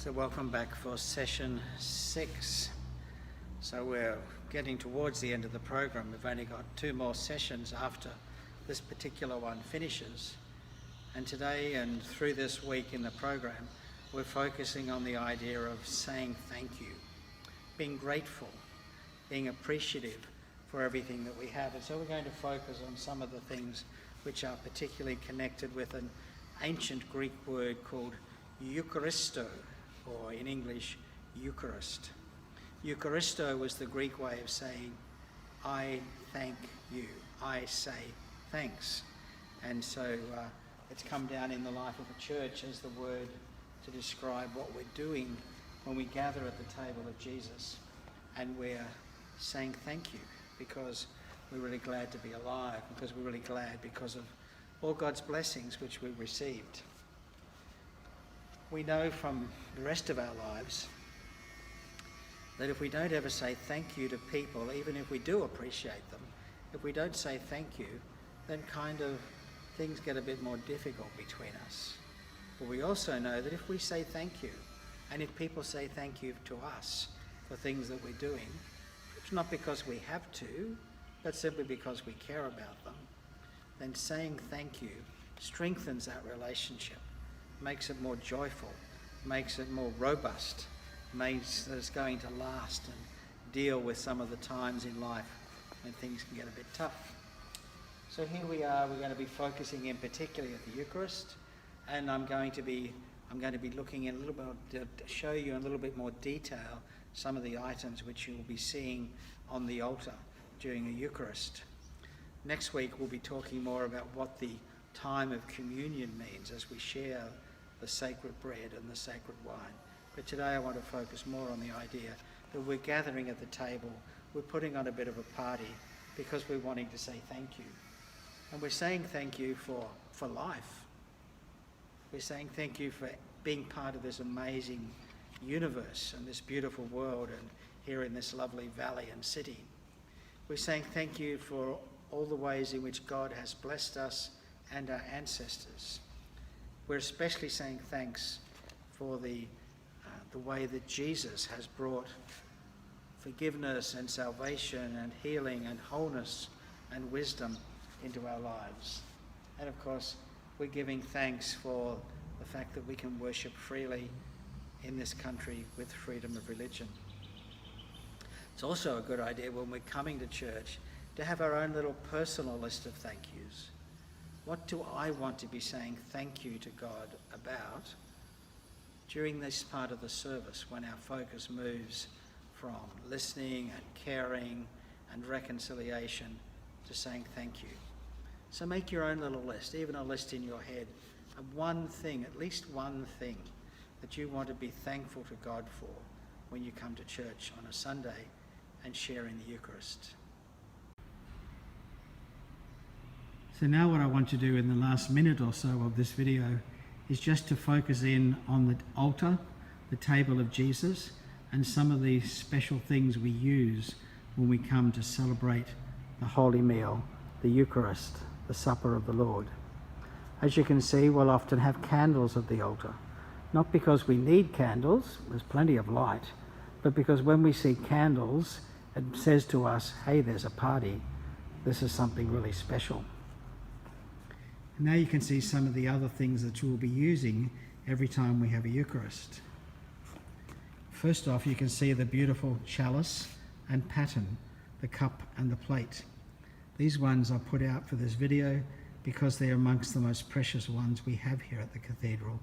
So welcome back for session 6. So we're getting towards the end of the program. We've only got 2 more sessions after this particular one finishes. And today and through this week in the program, we're focusing on the idea of saying thank you, being grateful, being appreciative for everything that we have. And so we're going to focus on some of the things which are particularly connected with an ancient Greek word called Eucharisto, or in English, Eucharist. Eucharisto was the Greek way of saying, I thank you, I say thanks. And so it's come down in the life of a church as the word to describe what we're doing when we gather at the table of Jesus. And we're saying thank you because we're really glad to be alive, because we're really glad because of all God's blessings which we've received. We know from the rest of our lives that if we don't ever say thank you to people, even if we do appreciate them, if we don't say thank you, then kind of things get a bit more difficult between us. But we also know that if we say thank you, and if people say thank you to us for things that we're doing, it's not because we have to, but simply because we care about them, then saying thank you strengthens that relationship, makes it more joyful, makes it more robust, makes that it's going to last and deal with some of the times in life when things can get a bit tough. So here we are, we're going to be focusing in particularly at the Eucharist, and I'm going to be looking in a little bit to show you in a little bit more detail some of the items which you will be seeing on the altar during a Eucharist. Next week we'll be talking more about what the time of communion means as we share the sacred bread and the sacred wine. But today I want to focus more on the idea that we're gathering at the table, we're putting on a bit of a party because we're wanting to say thank you. And we're saying thank you for life. We're saying thank you for being part of this amazing universe and this beautiful world and here in this lovely valley and city. We're saying thank you for all the ways in which God has blessed us and our ancestors. We're especially saying thanks for the way that Jesus has brought forgiveness and salvation and healing and wholeness and wisdom into our lives. And of course, we're giving thanks for the fact that we can worship freely in this country with freedom of religion. It's also a good idea when we're coming to church to have our own little personal list of thank yous. What do I want to be saying thank you to God about during this part of the service when our focus moves from listening and caring and reconciliation to saying thank you? So make your own little list, even a list in your head, of one thing, at least one thing, that you want to be thankful to God for when you come to church on a Sunday and share in the Eucharist. So now what I want to do in the last minute or so of this video is just to focus in on the altar, the table of Jesus, and some of the special things we use when we come to celebrate the Holy Meal, the Eucharist, the Supper of the Lord. As you can see, we'll often have candles at the altar, not because we need candles, there's plenty of light, but because when we see candles, it says to us, hey, there's a party, this is something really special. And now you can see some of the other things that you will be using every time we have a Eucharist. First off, you can see the beautiful chalice and paten, the cup and the plate. These ones are put out for this video because they're amongst the most precious ones we have here at the Cathedral.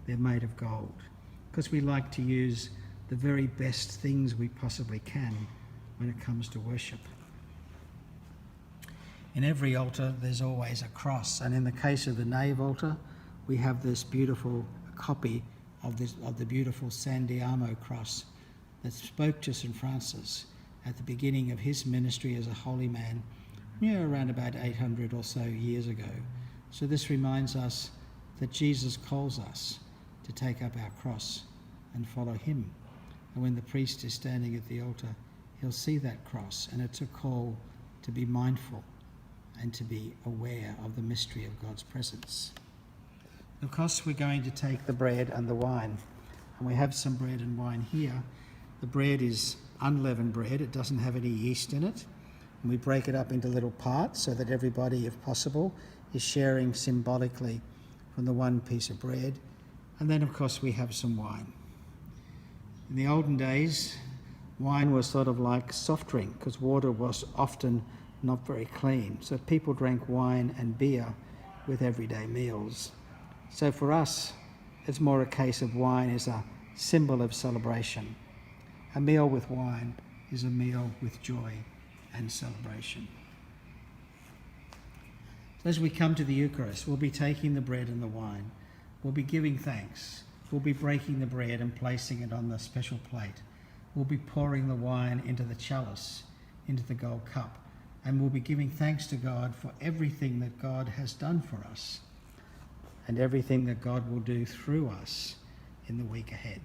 They're made of gold, because we like to use the very best things we possibly can when it comes to worship. In every altar there's always a cross, and in the case of the nave altar we have this beautiful copy of the beautiful San Diamo cross that spoke to St. Francis at the beginning of his ministry as a holy man, around about 800 or so years ago. So this reminds us that Jesus calls us to take up our cross and follow him. And when the priest is standing at the altar, he'll see that cross, and it's a call to be mindful and to be aware of the mystery of God's presence. Of course, we're going to take the bread and the wine. And we have some bread and wine here. The bread is unleavened bread. It doesn't have any yeast in it. And we break it up into little parts so that everybody, if possible, is sharing symbolically from the one piece of bread. And then, of course, we have some wine. In the olden days, wine was sort of like soft drink because water was often not very clean. So people drank wine and beer with everyday meals. So for us, it's more a case of wine as a symbol of celebration. A meal with wine is a meal with joy and celebration. So as we come to the Eucharist, we'll be taking the bread and the wine. We'll be giving thanks. We'll be breaking the bread and placing it on the special plate. We'll be pouring the wine into the chalice, into the gold cup, and we'll be giving thanks to God for everything that God has done for us and everything that God will do through us in the week ahead.